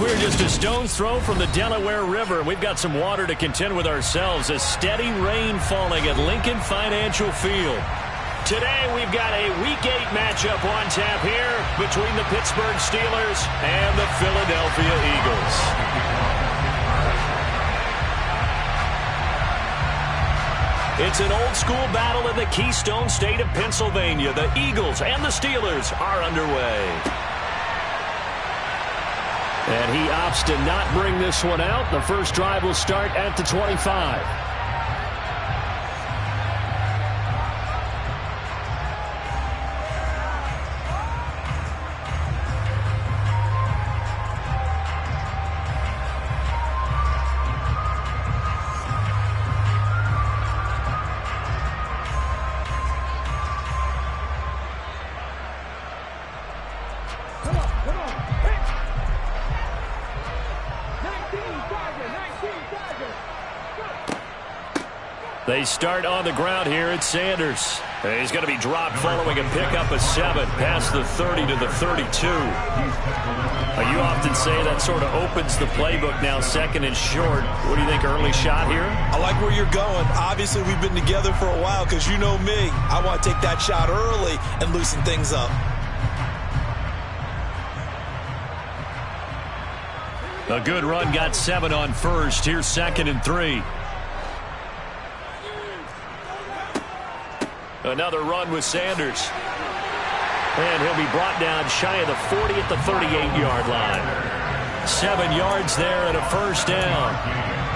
We're just a stone's throw from the Delaware River. We've got some water to contend with ourselves. A steady rain falling at Lincoln Financial Field. Today we've got a Week 8 matchup on tap here between the Pittsburgh Steelers and the Philadelphia Eagles. It's an old-school battle in the Keystone State of Pennsylvania. The Eagles and the Steelers are underway. And he opts to not bring this one out. The first drive will start at the 25. They start on the ground here. It's Sanders. He's going to be dropped following a pickup of 7 past the 30 to the 32. You often say that sort of opens the playbook now, second and short. What do you think, early shot here? I like where you're going. Obviously, we've been together for a while because you know me. I want to take that shot early and loosen things up. A good run got 7 on first. Here's 2nd and 3. Another run with Sanders. And he'll be brought down shy of the 40 at the 38-yard line. 7 yards there and a first down.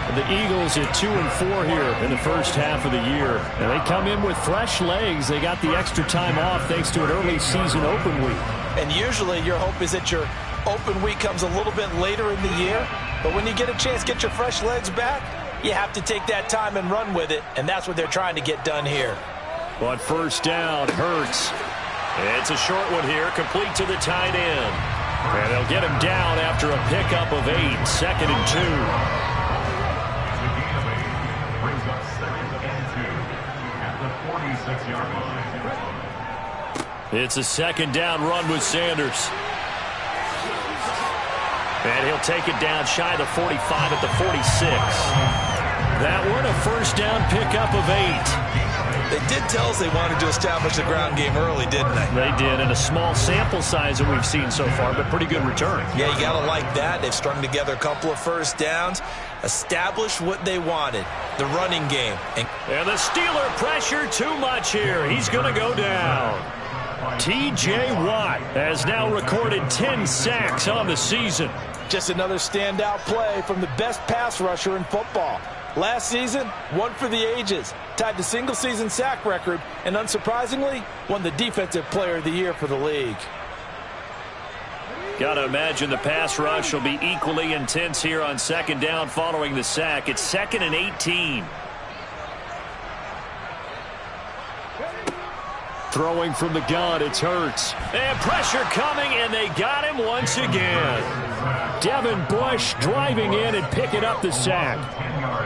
And the Eagles at 2 and 4 here in the first half of the year. And they come in with fresh legs. They got the extra time off thanks to an early season open week. And usually your hope is that your open week comes a little bit later in the year. But when you get a chance to get your fresh legs back, you have to take that time and run with it. And that's what they're trying to get done here. On first down, Hurts. It's a short one here, complete to the tight end. And they'll get him down after a pickup of 8, 2nd and 2. Brings up 2nd and 2 at the 46-yard line. It's a second down run with Sanders. And he'll take it down shy of the 45 at the 46. That one, a first down pickup of 8. They did tell us they wanted to establish the ground game early, didn't they? They did, and a small sample size that we've seen so far, but pretty good return. Yeah, you got to like that. They've strung together a couple of first downs, established what they wanted, the running game. And the Steeler pressure too much here. He's going to go down. T.J. Watt has now recorded 10 sacks on the season. Just another standout play from the best pass rusher in football. Last season, one for the ages, tied the single-season sack record, and unsurprisingly, won the Defensive Player of the Year for the league. Got to imagine the pass rush will be equally intense here on second down following the sack. It's 2nd and 18. Throwing from the gun, it's Hurts. And pressure coming, and they got him once again. Devin Bush driving in and picking up the sack.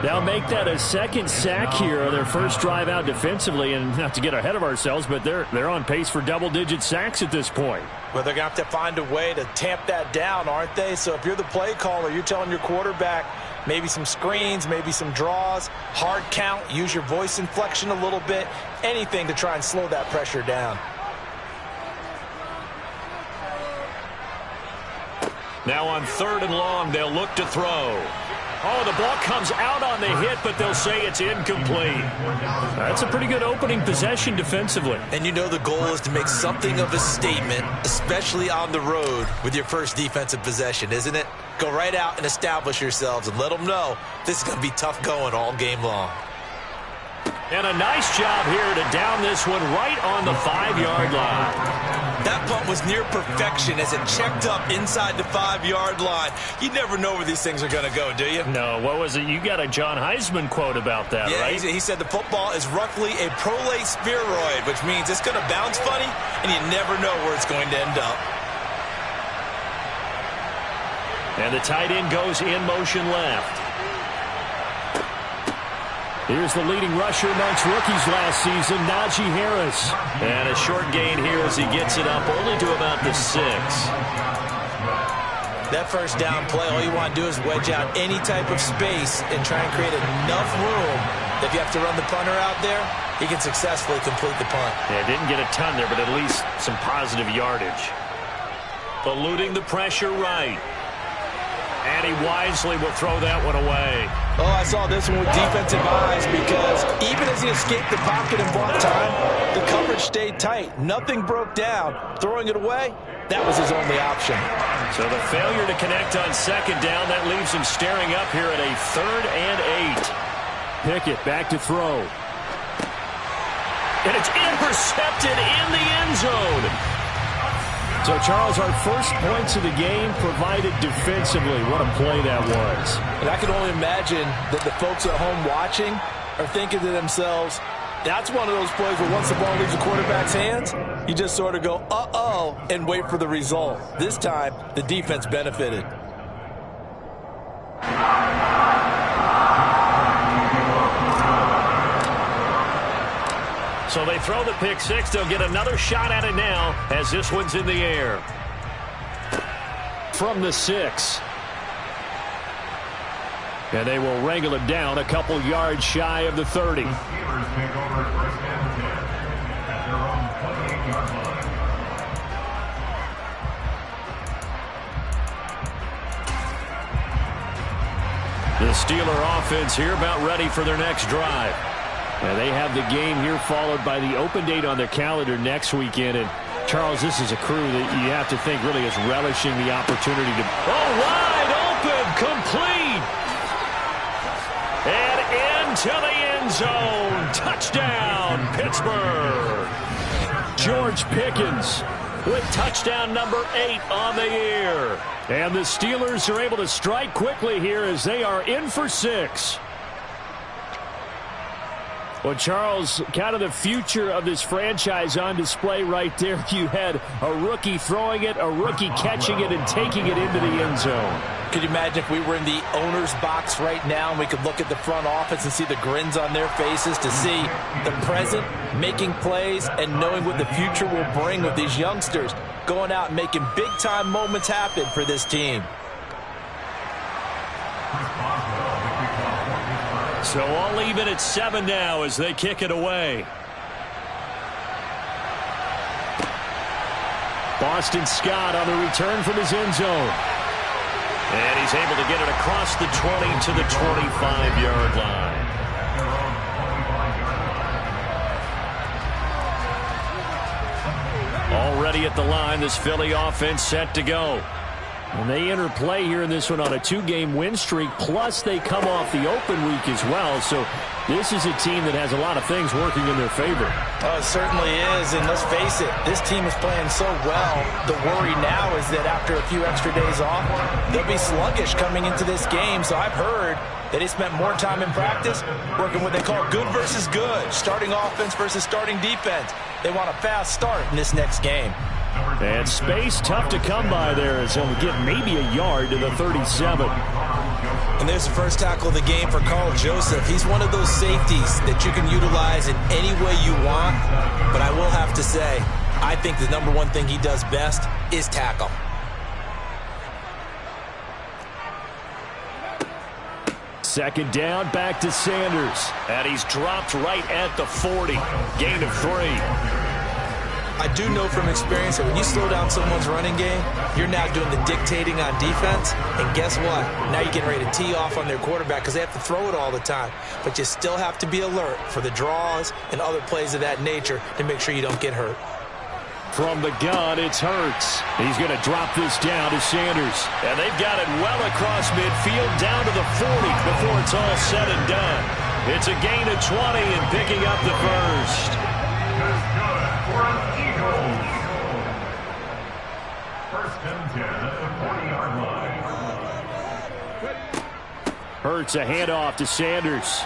They'll make that a second sack here on their first drive out defensively. And not to get ahead of ourselves, but they're on pace for double-digit sacks at this point. Well, they're going to have to find a way to tamp that down, aren't they? So if you're the play caller, you're telling your quarterback maybe some screens, maybe some draws, hard count, use your voice inflection a little bit, anything to try and slow that pressure down. Now on 3rd and long, they'll look to throw. Oh, the ball comes out on the hit, but they'll say it's incomplete. That's a pretty good opening possession defensively. And you know the goal is to make something of a statement, especially on the road with your first defensive possession, isn't it? Go right out and establish yourselves and let them know this is going to be tough going all game long. And a nice job here to down this one right on the 5-yard line. That punt was near perfection as it checked up inside the 5-yard line. You never know where these things are going to go, do you? No, what was it? You got a John Heisman quote about that, right? Yeah, he said the football is roughly a prolate spheroid, which means it's going to bounce funny, and you never know where it's going to end up. And the tight end goes in motion left. Here's the leading rusher amongst rookies last season, Najee Harris. And a short gain here as he gets it up only to about the 6. That first down play, all you want to do is wedge out any type of space and try and create enough room that if you have to run the punter out there, he can successfully complete the punt. Yeah, didn't get a ton there, but at least some positive yardage. Eluding the pressure right. And he wisely will throw that one away. Oh, I saw this one with defensive eyes because even as he escaped the pocket and bought time, the coverage stayed tight. Nothing broke down. Throwing it away, that was his only option. So the failure to connect on second down, that leaves him staring up here at a 3rd and 8. Pickett back to throw. And it's intercepted in the end zone. So, Charles, our first points of the game provided defensively. What a play that was. And I can only imagine that the folks at home watching are thinking to themselves, that's one of those plays where once the ball leaves the quarterback's hands, you just sort of go, uh-oh, and wait for the result. This time, the defense benefited. So they throw the pick six. They'll get another shot at it now as this one's in the air. From the 6. And they will wrangle it down a couple yards shy of the 30. The Steelers take over 1st and 10 at their own 28-yard line. The Steeler offense here about ready for their next drive. And they have the game here followed by the open date on their calendar next weekend. And, Charles, this is a crew that you have to think really is relishing the opportunity to... Oh, wide open, complete. And into the end zone. Touchdown, Pittsburgh. George Pickens with touchdown number 8 on the year. And the Steelers are able to strike quickly here as they are in for 6. Well, Charles, kind of the future of this franchise on display right there. You had a rookie throwing it, a rookie catching it, and taking it into the end zone. Could you imagine if we were in the owner's box right now and we could look at the front office and see the grins on their faces to see the present, making plays, and knowing what the future will bring with these youngsters going out and making big-time moments happen for this team. So all even at 7 now as they kick it away. Boston Scott on the return from his end zone. And he's able to get it across the 20 to the 25-yard line. Already at the line, this Philly offense set to go. And they enter play here in this one on a 2-game win streak, plus they come off the open week as well. So this is a team that has a lot of things working in their favor. Oh, it certainly is, and let's face it, this team is playing so well. The worry now is that after a few extra days off, they'll be sluggish coming into this game. So I've heard that they spent more time in practice working what they call good versus good, starting offense versus starting defense. They want a fast start in this next game. And space tough to come by there as he'll get maybe a yard to the 37. And there's the first tackle of the game for Carl Joseph. He's one of those safeties that you can utilize in any way you want. But I will have to say, I think the number one thing he does best is tackle. Second down, back to Sanders. And he's dropped right at the 40. Gain of 3. I do know from experience that when you slow down someone's running game, you're now doing the dictating on defense. And guess what? Now you're getting ready to tee off on their quarterback because they have to throw it all the time. But you still have to be alert for the draws and other plays of that nature to make sure you don't get hurt. From the gun, it's Hurts. He's going to drop this down to Sanders. And they've got it well across midfield down to the 40 before it's all said and done. It's a gain of 20 and picking up the first. That's good for an Eagles. 1st and 10 at the 40-yard line. Hurts a handoff to Sanders.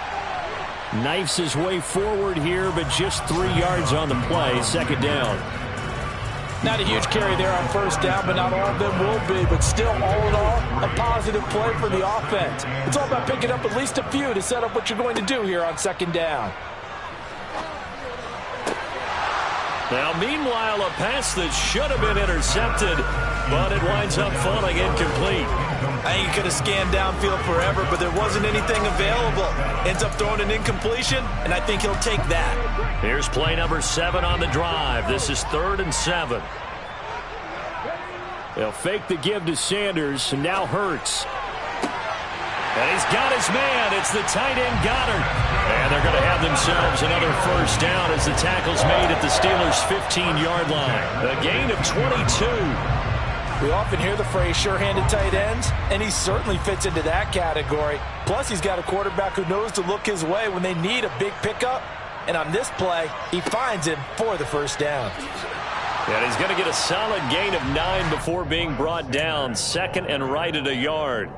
Knifes his way forward here, but just 3 yards on the play. Second down. Not a huge carry there on first down, but not all of them will be. But still, all in all, a positive play for the offense. It's all about picking up at least a few to set up what you're going to do here on second down. Now, meanwhile, a pass that should have been intercepted but it winds up falling incomplete. I think he could have scanned downfield forever, but there wasn't anything available. Ends up throwing an incompletion, and I think he'll take that. Here's play number 7 on the drive. This is 3rd and 7. They'll fake the give to Sanders, and now Hurts. And he's got his man. It's the tight end Goddard. And they're going to have themselves another first down as the tackle's made at the Steelers' 15-yard line. A gain of 22. We often hear the phrase sure-handed tight ends, and he certainly fits into that category. Plus, he's got a quarterback who knows to look his way when they need a big pickup. And on this play, he finds him for the first down. And he's going to get a solid gain of 9 before being brought down. 2nd and right at a yard.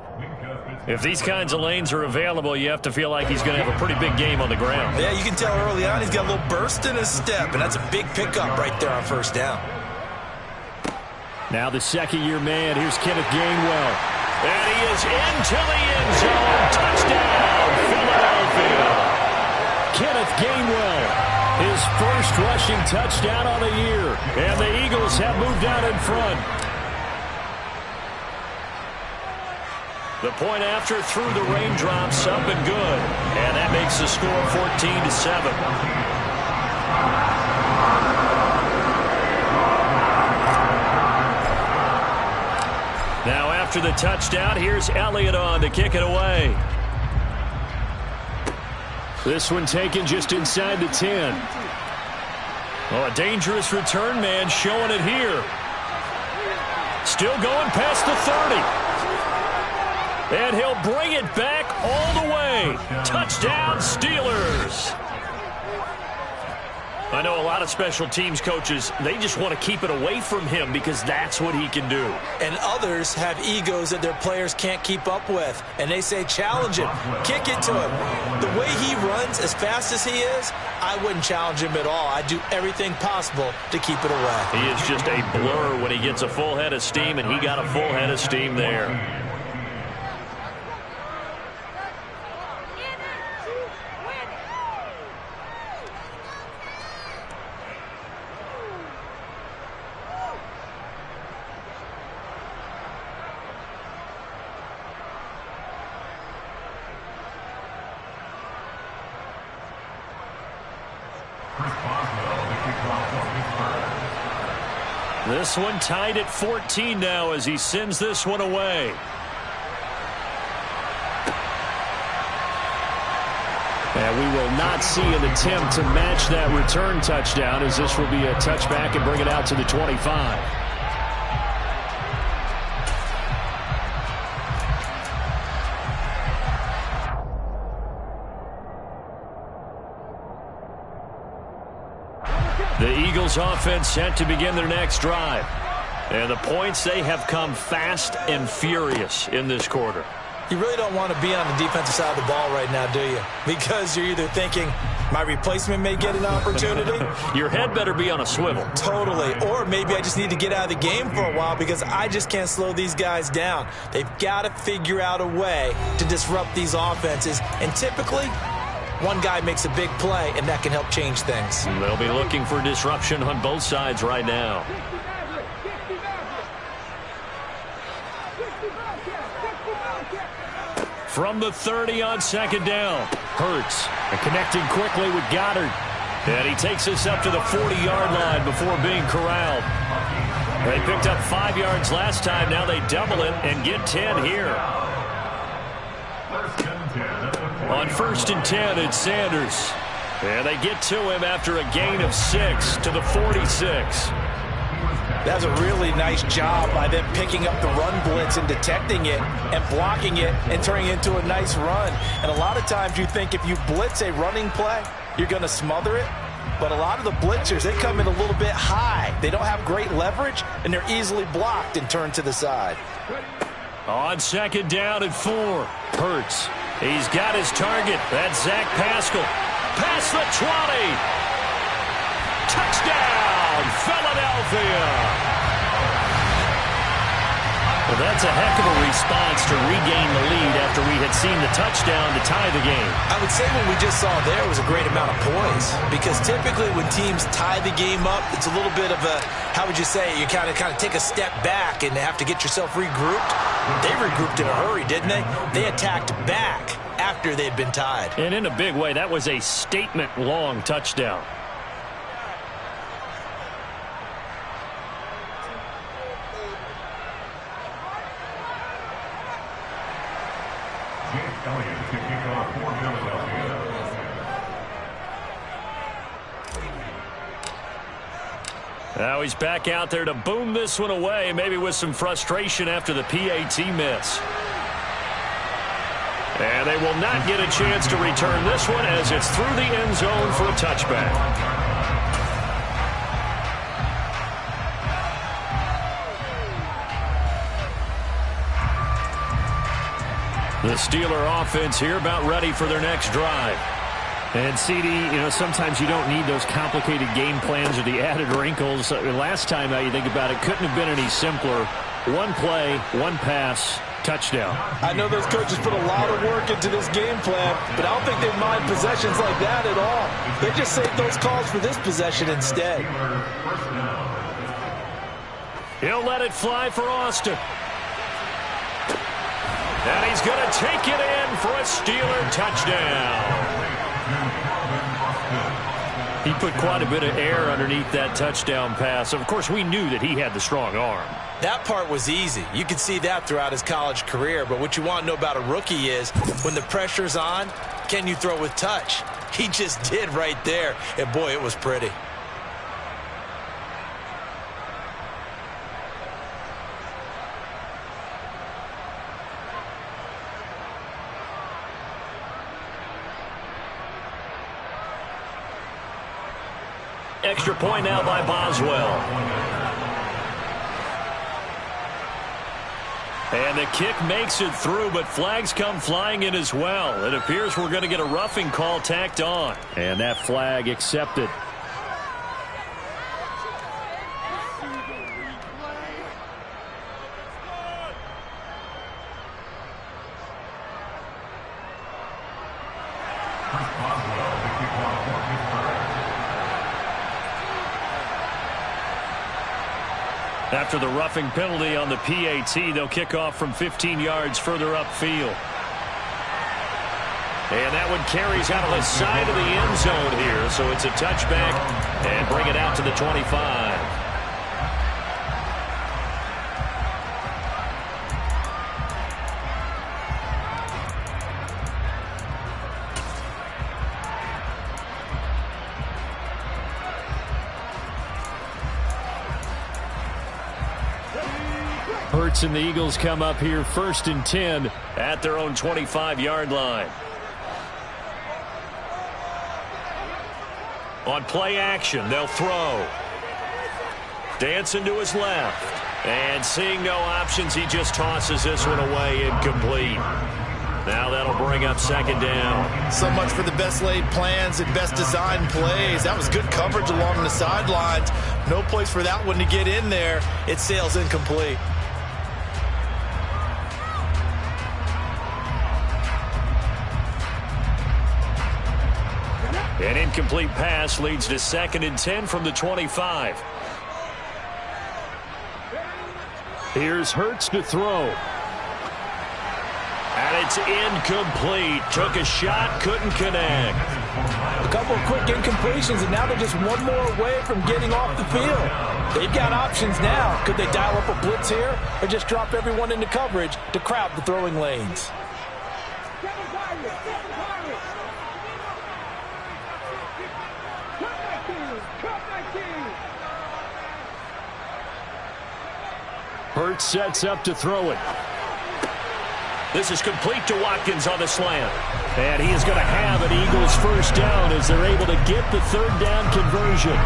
If these kinds of lanes are available, you have to feel like he's going to have a pretty big game on the ground. Yeah, you can tell early on he's got a little burst in his step, and that's a big pickup right there on first down. Now the second-year man. Here's Kenneth Gainwell. And he is into the end zone. Touchdown, Philadelphia. Kenneth Gainwell, his first rushing touchdown on the year. And the Eagles have moved out in front. The point after through the raindrops, up and good. And that makes the score 14-7. Now after the touchdown, here's Elliott on to kick it away. This one taken just inside the 10. Oh, a dangerous return man showing it here. Still going past the 30. And he'll bring it back all the way. Touchdown, Steelers. I know a lot of special teams coaches, they just want to keep it away from him because that's what he can do. And others have egos that their players can't keep up with. And they say, challenge him, kick it to him. The way he runs, as fast as he is, I wouldn't challenge him at all. I'd do everything possible to keep it away. He is just a blur when he gets a full head of steam, and he got a full head of steam there. This one tied at 14 now as he sends this one away. And we will not see an attempt to match that return touchdown, as this will be a touchback and bring it out to the 25. The Eagles offense set to begin their next drive. And the points, they have come fast and furious in this quarter. You really don't want to be on the defensive side of the ball right now, do you? Because you're either thinking, my replacement may get an opportunity. Your head better be on a swivel. Totally. Or maybe I just need to get out of the game for a while because I just can't slow these guys down. They've got to figure out a way to disrupt these offenses. And typically, one guy makes a big play, and that can help change things. They'll be looking for disruption on both sides right now. From the 30 on second down. Hurts connecting quickly with Goddard. And he takes us up to the 40-yard line before being corralled. They picked up 5 yards last time. Now they double it and get 10 here. On 1st and 10, it's Sanders. And they get to him after a gain of 6 to the 46. That's a really nice job by them picking up the run blitz and detecting it and blocking it and turning it into a nice run. And a lot of times you think if you blitz a running play, you're going to smother it. But a lot of the blitzers, they come in a little bit high. They don't have great leverage, and they're easily blocked and turned to the side. On second down and 4, Hurts. He's got his target. That's Zach Pascal. Past the 20. Touchdown, Philadelphia. Well, that's a heck of a response to regain the lead after we had seen the touchdown to tie the game. I would say what we just saw there was a great amount of poise, because typically when teams tie the game up, it's a little bit of a, how would you say, you kind of take a step back and have to get yourself regrouped. They regrouped in a hurry, didn't they? They attacked back after they'd been tied. And in a big way, that was a statement-long touchdown. Jake Elliott to kick off for Philadelphia. Now he's back out there to boom this one away, maybe with some frustration after the PAT miss. And they will not get a chance to return this one as it's through the end zone for a touchback. The Steeler offense here about ready for their next drive. And CD, sometimes you don't need those complicated game plans or the added wrinkles. Last time, now you think about it, couldn't have been any simpler. One play, one pass, touchdown. I know those coaches put a lot of work into this game plan, but I don't think they mind possessions like that at all. They just saved those calls for this possession instead. He'll let it fly for Austin. And he's going to take it in for a Steeler touchdown. He put quite a bit of air underneath that touchdown pass. Of course, we knew that he had the strong arm. That part was easy. You could see that throughout his college career. But what you want to know about a rookie is when the pressure's on, can you throw with touch? He just did right there. And, boy, it was pretty. Extra point now by Boswell. And the kick makes it through, but flags come flying in as well. It appears we're going to get a roughing call tacked on. And that flag accepted. After the roughing penalty on the PAT, they'll kick off from 15 yards further upfield. And that one carries out of the side of the end zone here, so it's a touchback and bring it out to the 25. Hurts and the Eagles come up here 1st and 10 at their own 25-yard line. On play action, they'll throw. Dancing to his left. And seeing no options, he just tosses this one away, incomplete. Now that'll bring up 2nd down. So much for the best laid plans and best designed plays. That was good coverage along the sidelines. No place for that one to get in there. It sails incomplete. An incomplete pass leads to 2nd and 10 from the 25. Here's Hurts to throw. And it's incomplete. Took a shot, couldn't connect. A couple of quick incompletions, and now they're just one more away from getting off the field. They've got options now. Could they dial up a blitz here or just drop everyone into coverage to crowd the throwing lanes? Hurts sets up to throw it. This is complete to Watkins on the slant. And he is going to have an Eagles 1st down as they're able to get the 3rd down conversion.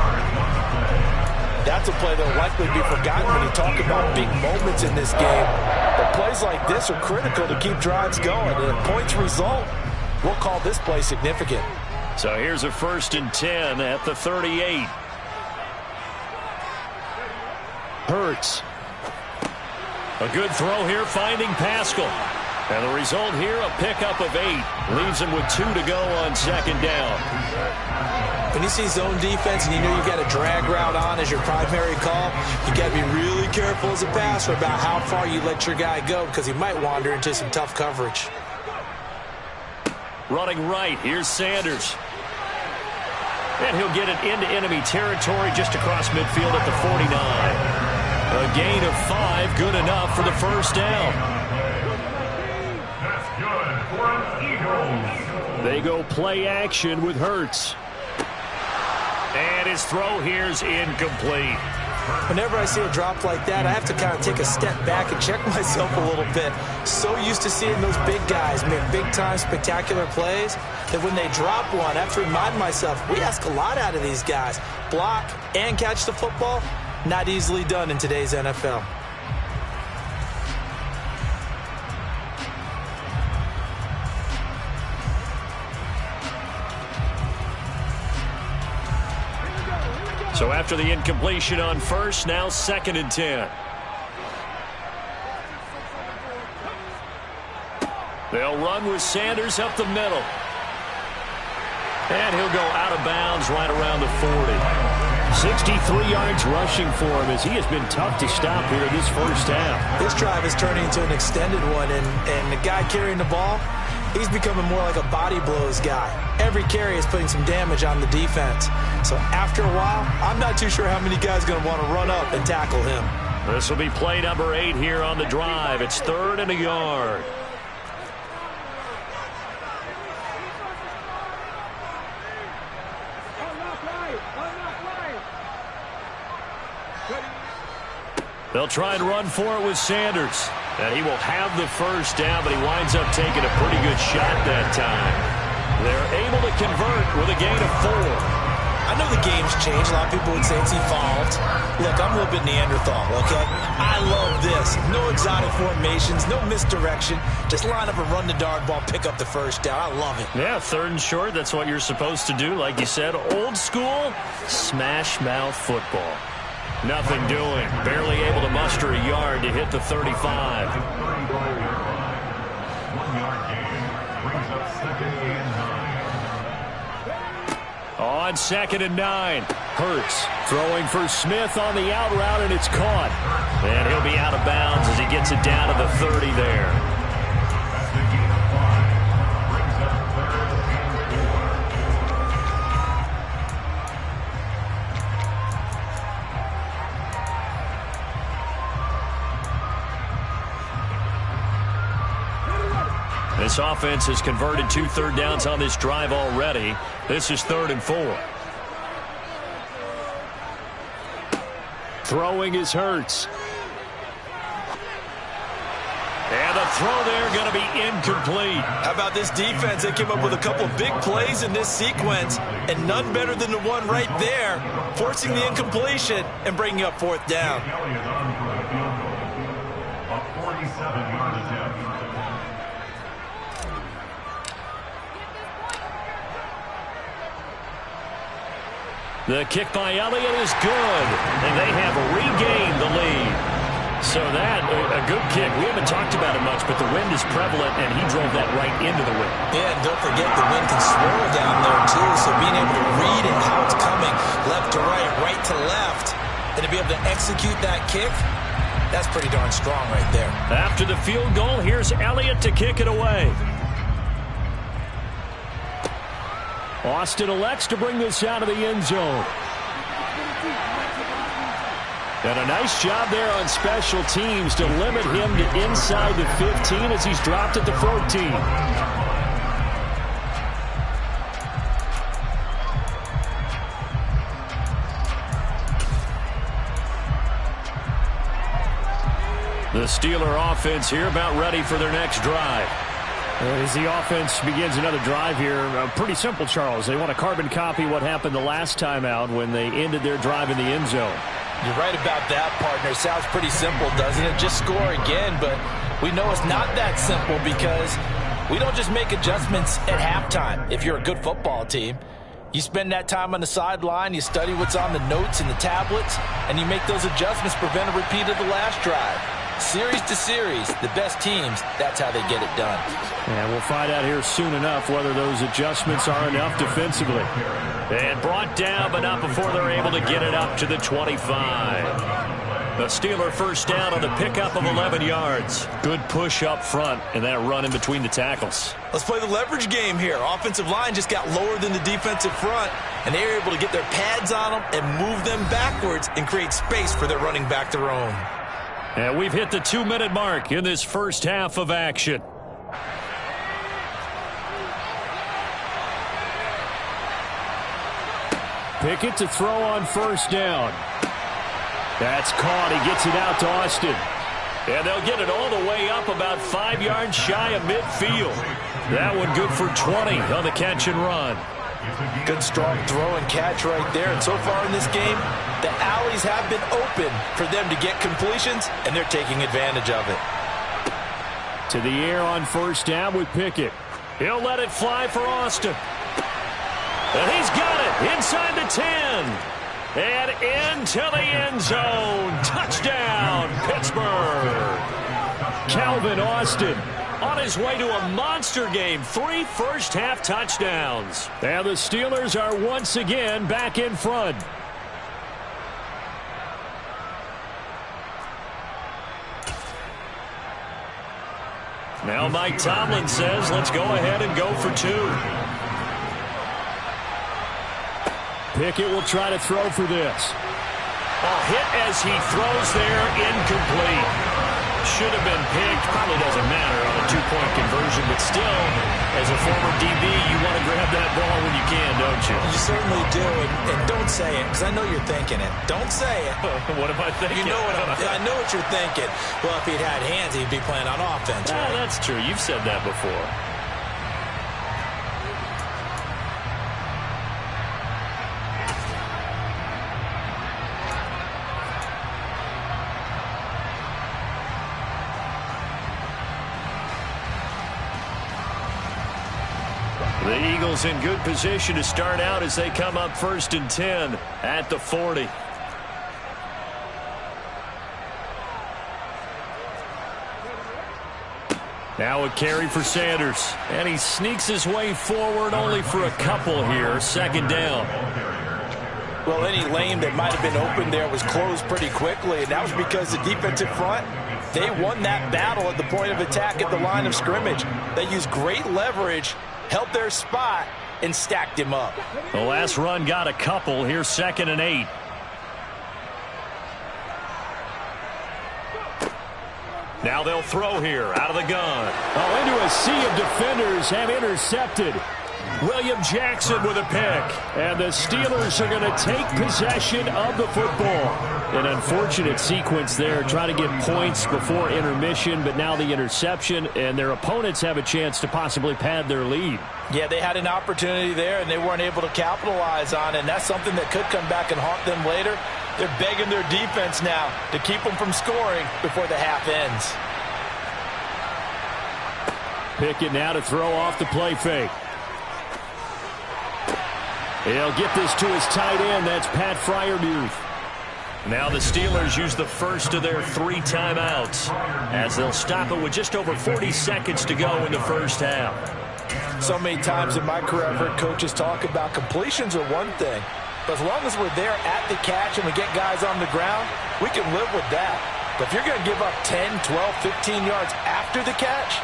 That's a play that will likely be forgotten when you talk about big moments in this game. But plays like this are critical to keep drives going. And if points result, we'll call this play significant. So here's a 1st and 10 at the 38. Hurts. A good throw here, finding Pascal. And the result here, a pickup of 8. Leaves him with 2 to go on second down. When you see zone defense and you know you've got a drag route on as your primary call, you got to be really careful as a passer about how far you let your guy go because he might wander into some tough coverage. Running right, here's Sanders. And he'll get it into enemy territory just across midfield at the 49. A gain of 5, good enough for the first down. That's good for an Eagles. They go play action with Hurts. And his throw here's incomplete. Whenever I see a drop like that, I have to kind of take a step back and check myself a little bit. So used to seeing those big guys make big-time spectacular plays that when they drop one, I have to remind myself, we ask a lot out of these guys. Block and catch the football, not easily done in today's NFL. So after the incompletion on first, now 2nd and 10. They'll run with Sanders up the middle. And he'll go out of bounds right around the 40. 63 yards rushing for him as he has been tough to stop here this first half. This drive is turning into an extended one, and the guy carrying the ball, he's becoming more like a body blows guy. Every carry is putting some damage on the defense. So after a while, I'm not too sure how many guys are going to want to run up and tackle him. This will be play number 8 here on the drive. It's 3rd and a yard. They'll try and run for it with Sanders. And he will have the first down, but he winds up taking a pretty good shot that time. They're able to convert with a gain of 4. I know the game's changed. A lot of people would say it's evolved. Look, I'm a little bit Neanderthal, okay? I love this. No exotic formations, no misdirection. Just line up and run the darn ball, pick up the first down. I love it. Yeah, 3rd and short, that's what you're supposed to do. Like you said, old school, smash mouth football. Nothing doing. Barely able to muster a yard to hit the 35. 1 yard gain brings up 2nd and 9. On 2nd and 9. Hurts throwing for Smith on the out route, and it's caught. And he'll be out of bounds as he gets it down to the 30 there. That's the gain of 5. Brings up 3rd and 4. This offense has converted 2 third downs on this drive already. This is 3rd and 4. Throwing is Hurts. And the throw there going to be incomplete. How about this defense? They came up with a couple of big plays in this sequence, and none better than the one right there, forcing the incompletion and bringing up 4th down. Elliott on for a field goal. A 47-yard attempt. The kick by Elliott is good, and they have regained the lead. So that, a good kick. We haven't talked about it much, but the wind is prevalent, and he drove that right into the wind. Yeah, and don't forget the wind can swirl down there, too, so being able to read it, how it's coming, left to right to left, and to be able to execute that kick, that's pretty darn strong right there. After the field goal, here's Elliott to kick it away. Austin elects to bring this out of the end zone. And a nice job there on special teams to limit him to inside the 15 as he's dropped at the 14. The Steeler offense here about ready for their next drive. As the offense begins another drive here, pretty simple, Charles. They want to carbon copy what happened the last time out when they ended their drive in the end zone. You're right about that, partner. Sounds pretty simple, doesn't it? Just score again, but we know it's not that simple because we don't just make adjustments at halftime. If you're a good football team, you spend that time on the sideline, you study what's on the notes and the tablets, and you make those adjustments, prevent a repeat of the last drive. Series to series, the best teams, that's how they get it done. And we'll find out here soon enough whether those adjustments are enough defensively. And brought down, but not before they're able to get it up to the 25. The Steeler first down on the pickup of 11 yards. Good push up front, and that run in between the tackles. Let's play the leverage game here. Offensive line just got lower than the defensive front, and they were able to get their pads on them and move them backwards and create space for their running back to roam. And we've hit the 2-minute mark in this first half of action. Pickett to throw on first down. That's caught. He gets it out to Austin. And they'll get it all the way up about 5 yards shy of midfield. That one good for 20 on the catch and run. Good strong throw and catch right there. And so far in this game, the alleys have been open for them to get completions, and they're taking advantage of it. To the air on first down with Pickett. He'll let it fly for Austin. And he's got it inside the 10. And into the end zone. Touchdown, Pittsburgh. Calvin Austin on his way to a monster game. 3 first-half touchdowns. And the Steelers are once again back in front. Now Mike Tomlin says, let's go ahead and go for 2. Pickett will try to throw for this. A hit as he throws there, incomplete. Should have been picked. Probably doesn't matter on a 2-point conversion, but still, as a former DB, you want to grab that ball when you can, don't you? You certainly do, and don't say it, because I know you're thinking it. Don't say it. What am I thinking? You know what I know what you're thinking. Well, if he'd had hands, he'd be playing on offense. Right? That's true. You've said that before. The Eagles in good position to start out as they come up 1st and 10 at the 40. Now a carry for Sanders. And he sneaks his way forward only for a couple here. 2nd down. Well, any lane that might have been open there was closed pretty quickly, and that was because the defensive front, they won that battle at the point of attack at the line of scrimmage. They used great leverage, held their spot, and stacked him up. The last run got a couple. Here's 2nd and 8. Now they'll throw here out of the gun. Oh, into a sea of defenders and intercepted. William Jackson with a pick. And the Steelers are going to take possession of the football. An unfortunate sequence there, trying to get points before intermission, but now the interception, and their opponents have a chance to possibly pad their lead. Yeah, they had an opportunity there, and they weren't able to capitalize on it, and that's something that could come back and haunt them later. They're begging their defense now to keep them from scoring before the half ends. Pickett now to throw off the play fake. He'll get this to his tight end. That's Pat Freiermuth. Now the Steelers use the first of their 3 timeouts as they'll stop it with just over 40 seconds to go in the first half. So many times in my career I've heard coaches talk about completions are one thing, but as long as we're there at the catch and we get guys on the ground, we can live with that. But if you're going to give up 10, 12, 15 yards after the catch,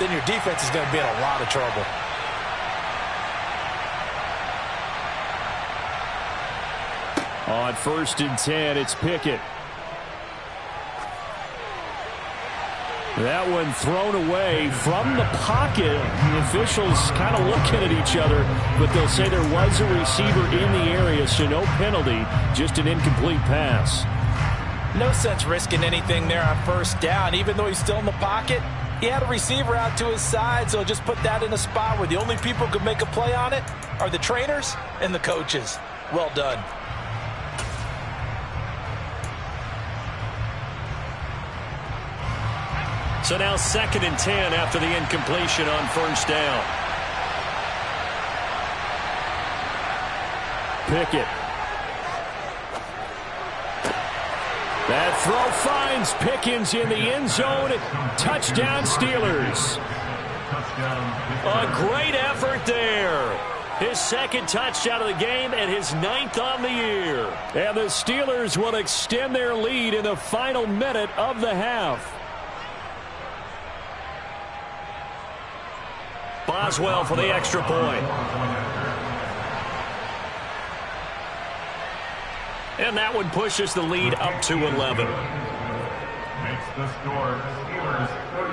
then your defense is going to be in a lot of trouble. On 1st and 10, it's Pickett. That one thrown away from the pocket. The officials kind of looking at each other, but they'll say there was a receiver in the area, so no penalty, just an incomplete pass. No sense risking anything there on 1st down. Even though he's still in the pocket, he had a receiver out to his side, so just put that in a spot where the only people who can make a play on it are the trainers and the coaches. Well done. So now 2nd and 10 after the incompletion on 1st down. Pickett. That throw finds Pickens in the end zone. Touchdown, Steelers. A great effort there. His second touchdown of the game and his 9th on the year. And the Steelers will extend their lead in the final minute of the half. Boswell for the extra point. And that one pushes the lead up to 11. Makes the score Steelers 34,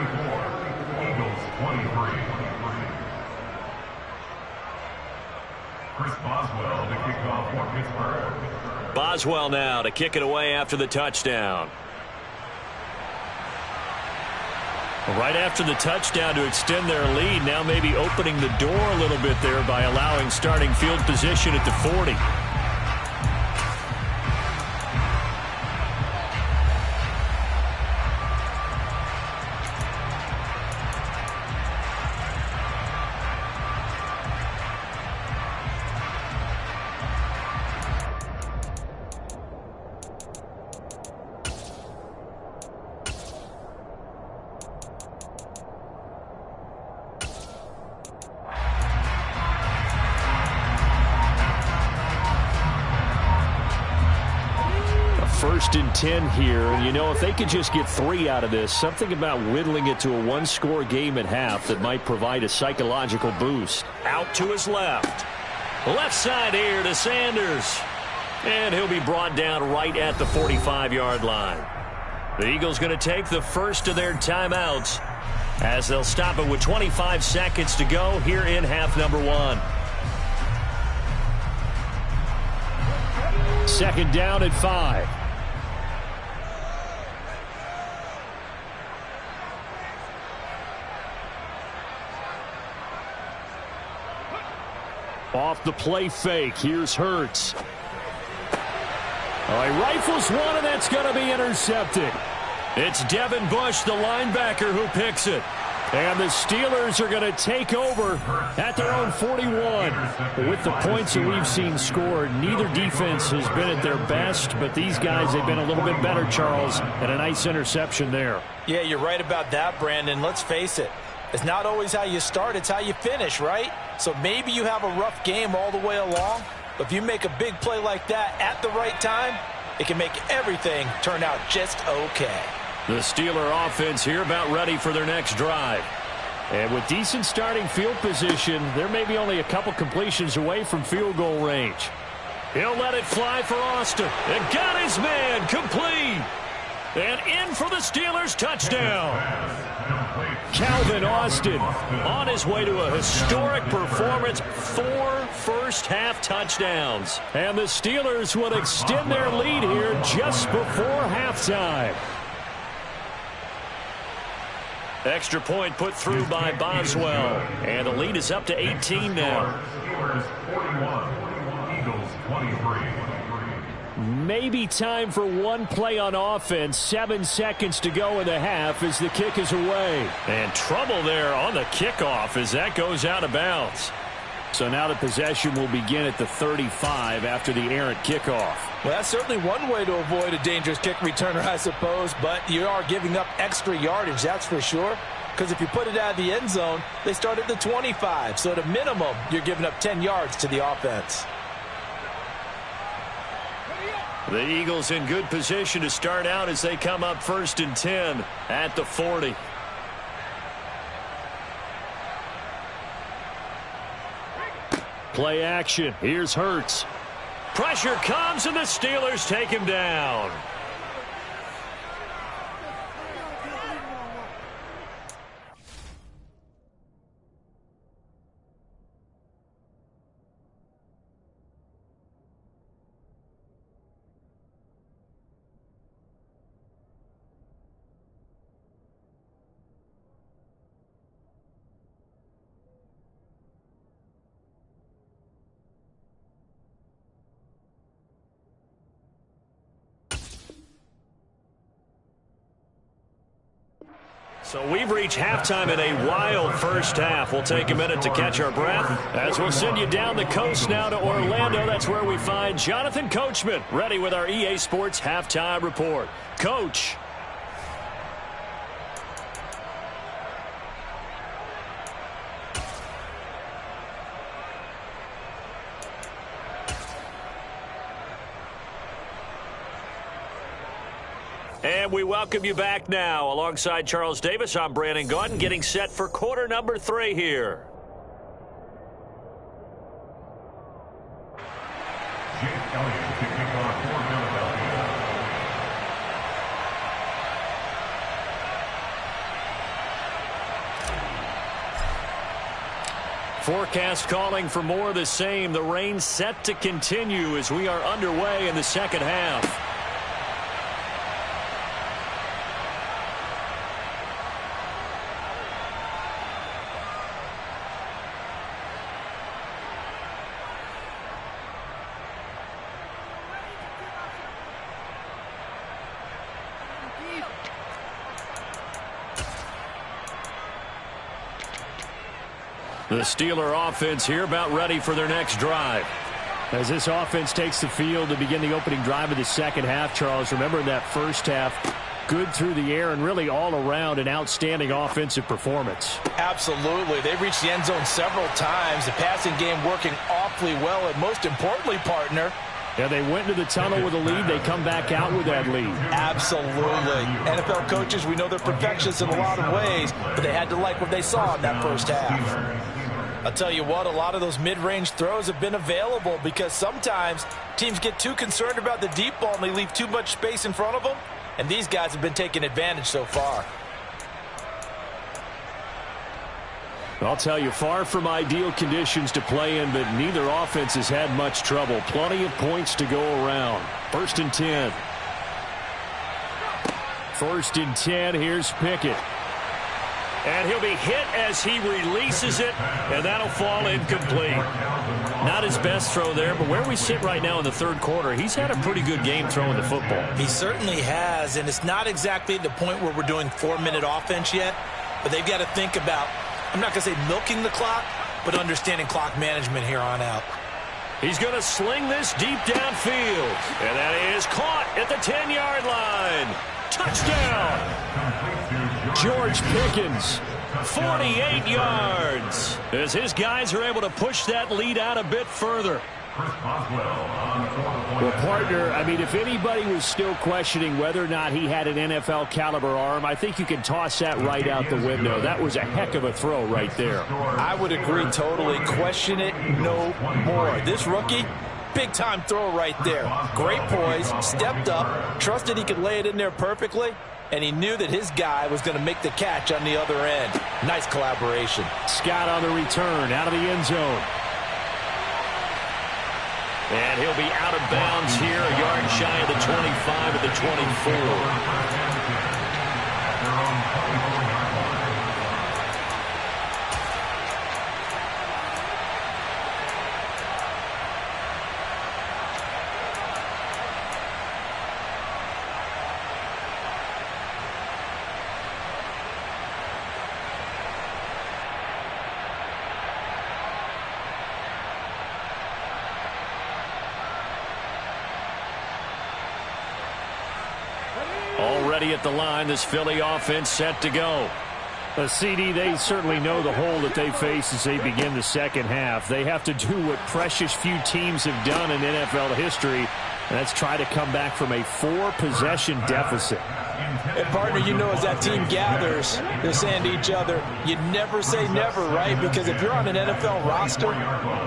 Eagles 23. Chris Boswell to kick off for Pittsburgh. Boswell now to kick it away after the touchdown. Right after the touchdown to extend their lead, now maybe opening the door a little bit there by allowing starting field position at the 40. First and 10 here, and you know, if they could just get 3 out of this, something about whittling it to a one-score game at half that might provide a psychological boost. Out to his left. Left side here to Sanders. And he'll be brought down right at the 45-yard line. The Eagles going to take the first of their timeouts as they'll stop it with 25 seconds to go here in half number 1. Second down at 5. Off the play fake, here's Hurts. Oh, he rifles one, and that's going to be intercepted. It's Devin Bush, the linebacker, who picks it. And the Steelers are going to take over at their own 41. With the points that we've seen scored, neither defense has been at their best, but these guys, they've been a little bit better, Charles, and a nice interception there. Yeah, you're right about that, Brandon. Let's face it. It's not always how you start, it's how you finish, right? So maybe you have a rough game all the way along, but if you make a big play like that at the right time, it can make everything turn out just okay. The Steeler offense here about ready for their next drive. And with decent starting field position, they're maybe only a couple completions away from field goal range. He'll let it fly for Austin. And got his man complete. And in for the Steelers touchdown. Calvin Austin on his way to a historic performance. 4 first-half touchdowns. And the Steelers will extend their lead here just before halftime. Extra point put through by Boswell. And the lead is up to 18 now. Steelers 41, Eagles 23. Maybe time for one play on offense. 7 seconds to go in the half as the kick is away. And trouble there on the kickoff as that goes out of bounds. So now the possession will begin at the 35 after the errant kickoff. Well, that's certainly one way to avoid a dangerous kick returner, I suppose, but you are giving up extra yardage, that's for sure. Because if you put it out of the end zone, they start at the 25. So at a minimum, you're giving up 10 yards to the offense. The Eagles in good position to start out as they come up first and 10 at the 40. Play action. Here's Hurts. Pressure comes and the Steelers take him down. So we've reached halftime in a wild first half. We'll take a minute to catch our breath as we'll send you down the coast now to Orlando. That's where we find Jonathan Coachman ready with our EA Sports Halftime Report. Coach. And we welcome you back now. Alongside Charles Davis, I'm Brandon Gaudin, getting set for quarter number 3 here. Jake Elliott to kick off for Philadelphia. Forecast calling for more of the same. The rain set to continue as we are underway in the second half. The Steeler offense here about ready for their next drive. As this offense takes the field to begin the opening drive of the second half, Charles, remember in that first half, good through the air and really all around an outstanding offensive performance. Absolutely. They've reached the end zone several times. The passing game working awfully well. And most importantly, partner, yeah, they went into the tunnel with a lead. They come back out with that lead. absolutely. NFL coaches, we know they're perfectionists in a lot of ways, but they had to like what they saw in that first half. I'll tell you what, a lot of those mid-range throws have been available because sometimes teams get too concerned about the deep ball and they leave too much space in front of them, and these guys have been taking advantage so far. I'll tell you, far from ideal conditions to play in, but neither offense has had much trouble. Plenty of points to go around. 1st and 10. 1st and 10. Here's Pickett. And he'll be hit as he releases it, and that'll fall incomplete. Not his best throw there, but where we sit right now in the third quarter, he's had a pretty good game throwing the football. He certainly has, and it's not exactly the point where we're doing 4-minute offense yet, but they've got to think about, I'm not going to say milking the clock, but understanding clock management here on out. He's going to sling this deep downfield, and that is caught at the 10-yard line. Touchdown! George Pickens. 48 yards as his guys are able to push that lead out a bit further. Well, partner, I mean, if anybody was still questioning whether or not he had an NFL caliber arm, I think you can toss that right out the window. That was a heck of a throw right there. I would agree totally. Question it no more. This rookie, big-time throw right there. Great poise, stepped up, trusted he could lay it in there perfectly, and he knew that his guy was going to make the catch on the other end. Nice collaboration. Scott on the return, out of the end zone. And he'll be out of bounds here, a yard shy of the 25 at the 24. Already at the line, this Philly offense set to go. CD, they certainly know the hole that they face as they begin the second half. They have to do what precious few teams have done in NFL history, and that's try to come back from a 4-possession deficit. And, partner, you know as that team gathers, they're saying to each other, you never say never, right? Because if you're on an NFL roster,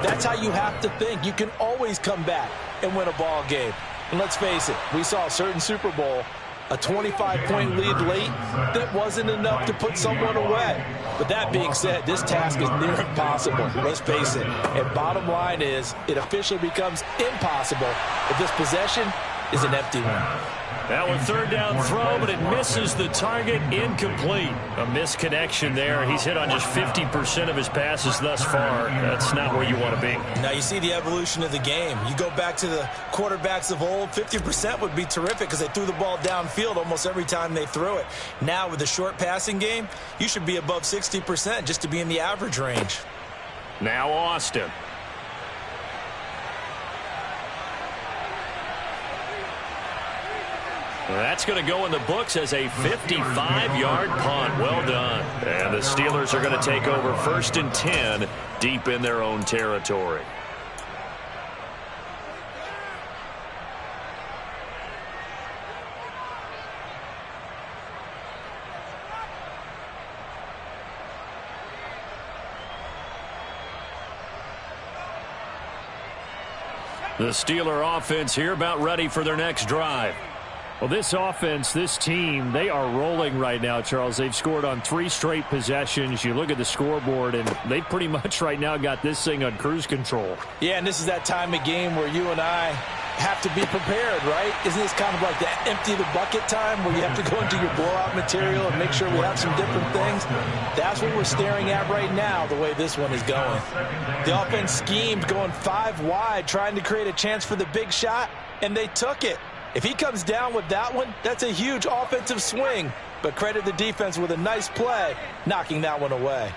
that's how you have to think. You can always come back and win a ball game. And let's face it, we saw a certain Super Bowl, a 25-point lead late, that wasn't enough to put someone away. But that being said, this task is near impossible. Let's face it. And bottom line is, it officially becomes impossible if this possession is an empty one. Now a third down throw, but it misses the target. Incomplete. A misconnection there. He's hit on just 50% of his passes thus far. That's not where you want to be. Now you see the evolution of the game. You go back to the quarterbacks of old, 50% would be terrific because they threw the ball downfield almost every time they threw it. Now with the short passing game, you should be above 60% just to be in the average range. Now Austin. That's going to go in the books as a 55-yard punt. Well done. And the Steelers are going to take over 1st and 10 deep in their own territory. The Steeler offense here about ready for their next drive. Well, this offense, this team, they are rolling right now, Charles. They've scored on 3 straight possessions. You look at the scoreboard, and they pretty much right now got this thing on cruise control. Yeah, and this is that time of game where you and I have to be prepared, right? Isn't this kind of like the empty the bucket time where you have to go into your blowout material and make sure we have some different things? That's what we're staring at right now, the way this one is going. The offense schemed going 5 wide, trying to create a chance for the big shot, and they took it. If he comes down with that one, that's a huge offensive swing. But credit the defense with a nice play, knocking that one away.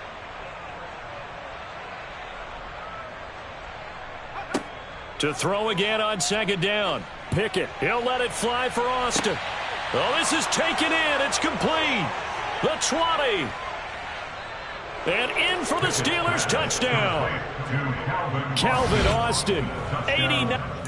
To throw again on 2nd down. Pickett. He'll let it fly for Austin. Oh, this is taken in. It's complete. The 20. And in for the Steelers touchdown. Calvin Austin. 89.